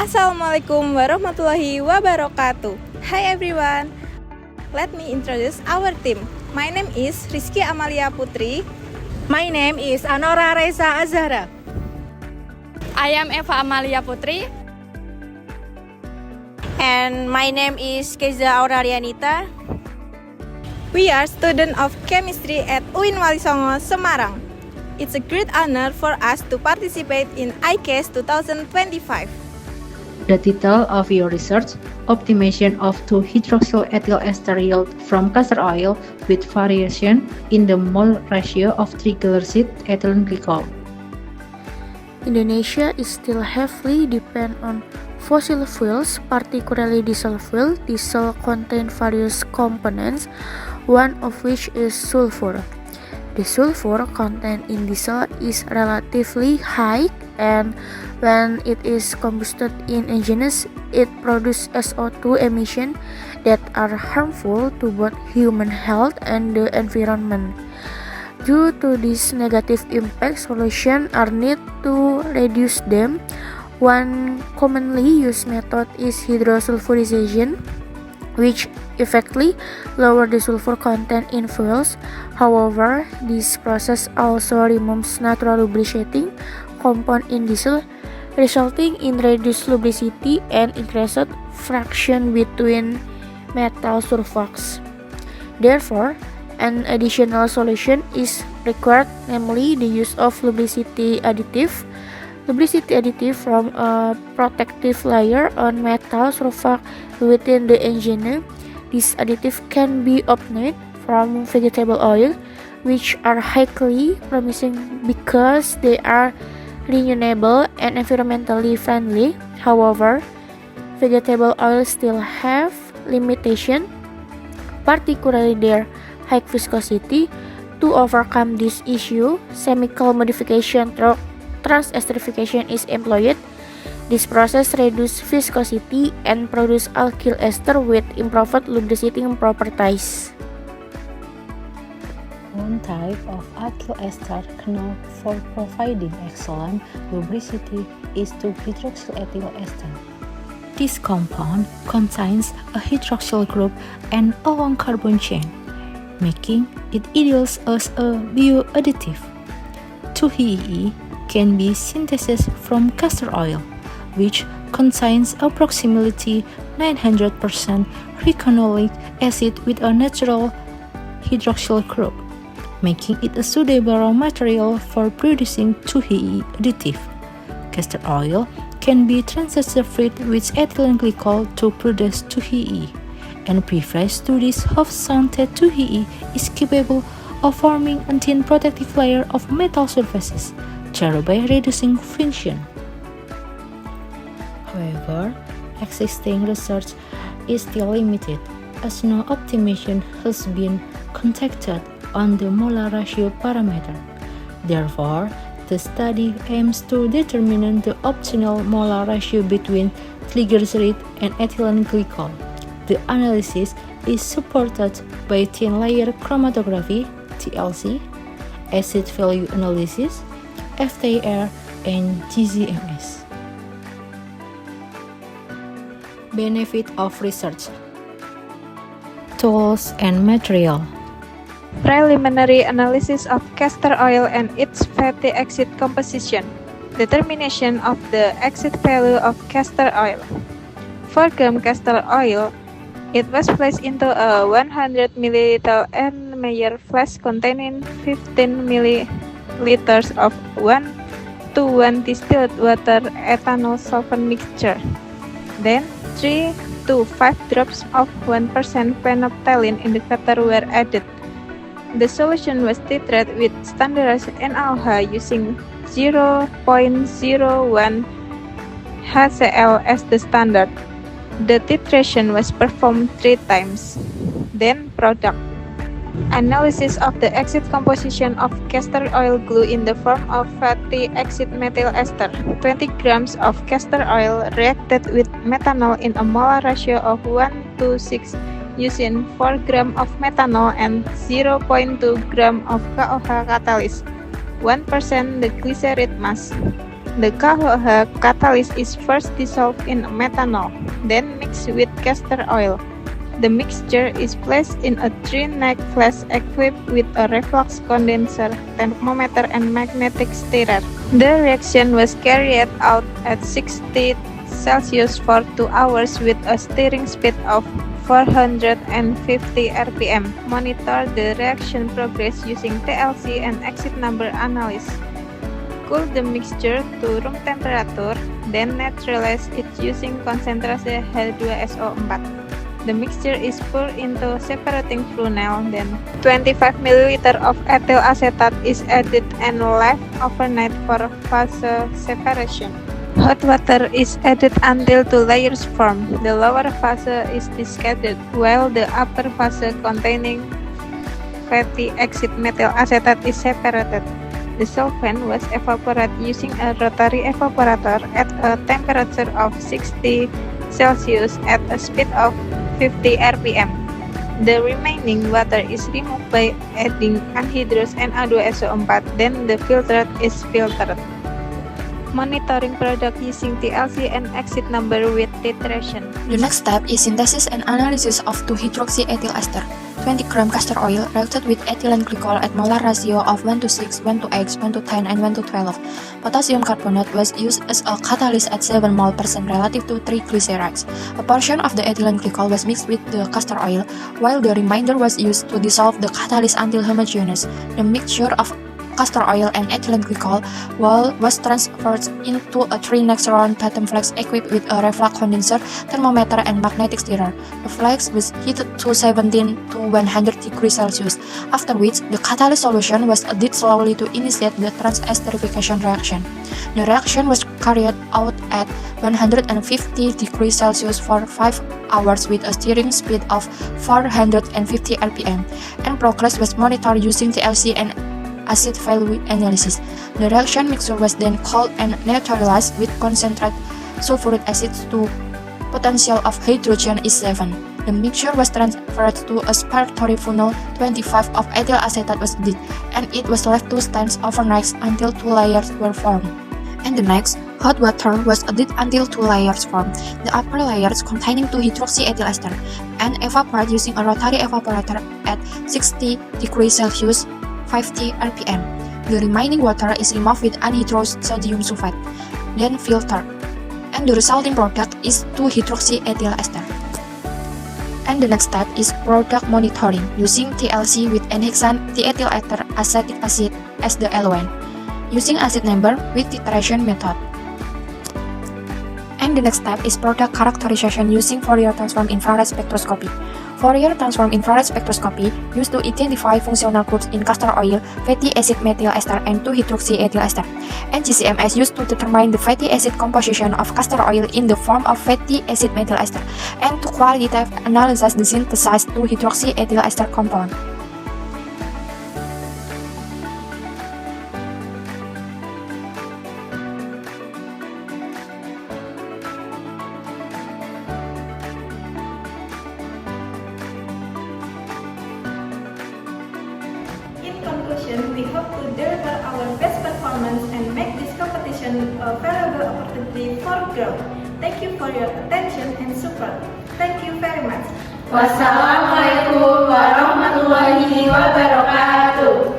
Assalamualaikum warahmatullahi wabarakatuh. Hi everyone. Let me introduce our team. My name is Rizky Amalia Putri. My name is Anora Reza Azhara. I am Eva Amalia Putri. And my name is Keza Aurarianita. We are students of chemistry at UIN Wali Songo, Semarang. It's a great honor for us to participate in ICASE 2025. The title of your research, Optimization of 2-hydroxyl ethyl ester yield from castor oil with variation in the mole ratio of triglyceride ethylene glycol. Indonesia is still heavily dependent on fossil fuels, particularly diesel fuel. Diesel contains various components, one of which is sulfur. The sulfur content in diesel is relatively high, and when it is combusted in engines, it produces SO2 emissions that are harmful to both human health and the environment. Due to this negative impact, solutions are needed to reduce them. One commonly used method is hydrosulfurization, which effectively lower the sulfur content in fuels. However, this process also removes natural lubricating compound in diesel, resulting in reduced lubricity and increased friction between metal sulfates. Therefore, an additional solution is required, namely the use of lubricity additive. Lubricity additive from a protective layer on metal sulfate within the engine. This additive can be obtained from vegetable oil, which are highly promising because they are renewable and environmentally friendly. However, vegetable oils still have limitations, particularly their high viscosity. To overcome this issue, chemical modification through transesterification is employed. This process reduces viscosity and produces alkyl ester with improved lubricating properties. One type of alkyl ester known for providing excellent lubricity is 2-hydroxyl ethyl ester. This compound contains a hydroxyl group and a long carbon chain, making it ideal as a bioadditive. 2-HEE can be synthesized from castor oil, which contains approximately 900% recanoic acid with a natural hydroxyl group, making it a suitable raw material for producing 2-HEE additive. Castor oil can be transesterified with ethylene glycol to produce 2-HEE, and previous studies have shown that 2-HEE is capable of forming a thin protective layer of metal surfaces, thereby reducing friction. However, existing research is still limited, as no optimization has been conducted on the molar ratio parameter. Therefore, the study aims to determine the optimal molar ratio between triglyceride and ethylene glycol. The analysis is supported by thin layer chromatography (TLC), acid value analysis, FTIR, and GZMS. Benefit of research. Tools and material. Preliminary analysis of castor oil and its fatty acid composition. Determination of the exit value of castor oil. 4 gram castor oil, it was placed into a 100 ml Erlenmeyer flask containing 15 milliliters of 1:1 distilled water ethanol solvent mixture. Then 3 to 5 drops of 1% phenolphthalein indicator were added. The solution was titrated with standardized NaOH using 0.01 HCl as the standard. The titration was performed 3 times. Then product. Analysis of the exit composition of castor oil glue in the form of fatty acid methyl ester. 20 grams of castor oil reacted with methanol in a molar ratio of 1:6 using 4 gram of methanol and 0.2 gram of KOH catalyst. 1% the glyceride mass. The catalyst is first dissolved in methanol, then mixed with castor oil. The mixture is placed in a 3-neck flask equipped with a reflux condenser, thermometer, and magnetic stirrer. The reaction was carried out at 60 Celsius for 2 hours with a stirring speed of 450 rpm. Monitor the reaction progress using TLC and exit number analysis. Cool the mixture to room temperature, then neutralize it using konsentrasi H2SO4. The mixture is poured into separating funnel, then 25 ml of ethyl acetate is added and left overnight for phase separation. Hot water is added until 2 layers form. The lower phase is discarded, while the upper phase containing fatty acid methyl acetate is separated. The solvent was evaporated using a rotary evaporator at a temperature of 60 Celsius at a speed of 50 rpm. The remaining water is removed by adding anhydrous Na2SO4, then the filtrate is filtered. Monitoring product using TLC and exit number with titration. The next step is synthesis and analysis of 2-hydroxyethyl ester. 20 gram castor oil reacted with ethylene glycol at molar ratio of 1:6, 1:8, 1:10, and 1:12. Potassium carbonate was used as a catalyst at 7 mol% relative to 3 glycerides. A portion of the ethylene glycol was mixed with the castor oil, while the remainder was used to dissolve the catalyst until homogeneous. The mixture of castor oil and ethylene glycol was transferred into a 3-neck round bottom flask equipped with a reflux condenser, thermometer, and magnetic stirrer. The flask was heated to 17 to 100 degrees Celsius, after which the catalyst solution was added slowly to initiate the transesterification reaction. The reaction was carried out at 150 degrees Celsius for 5 hours with a stirring speed of 450 rpm, and progress was monitored using TLC and acid value analysis. The reaction mixture was then cooled and neutralized with concentrated sulfuric acid to potential of hydrogen is 7. The mixture was transferred to a separatory funnel. 25 of ethyl acetate was added, and it was left to stand overnight until 2 layers were formed. And the next, hot water was added until 2 layers formed. The upper layers containing 2-hydroxyethyl ester and evaporate using a rotary evaporator at 60 degrees Celsius, 50 rpm. The remaining water is removed with anhydrous sodium sulfate, then filtered, and the resulting product is 2-hydroxyethyl ester. And the next step is product monitoring using TLC with enhexane diethyl ether acetic acid as the eluent, using acid number with titration method. And the next step is product characterization using Fourier transform infrared spectroscopy. Fourier transform infrared spectroscopy used to identify functional groups in castor oil, fatty acid methyl ester, and 2-hydroxyethyl ester. And GCMS used to determine the fatty acid composition of castor oil in the form of fatty acid methyl ester, and to qualitative analyze the synthesized 2-hydroxyethyl ester compound. In conclusion, we hope to deliver our best performance and make this competition a valuable opportunity for growth. Thank you for your attention and support. Thank you very much. Wassalamualaikum warahmatullahi wabarakatuh.